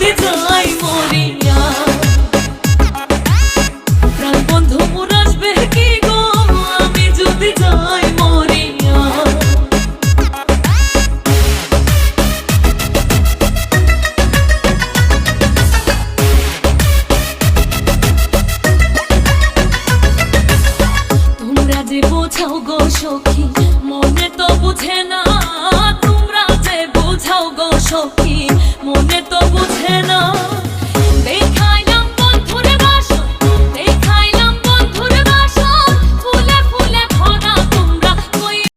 যদি যাই মরিয়া। প্রাণ বন্ধু মোর আসবে কি গো আমি যদি যাই মরিয়া। তোমরা যে বোঝাও গো সখী মনে তো বুঝে না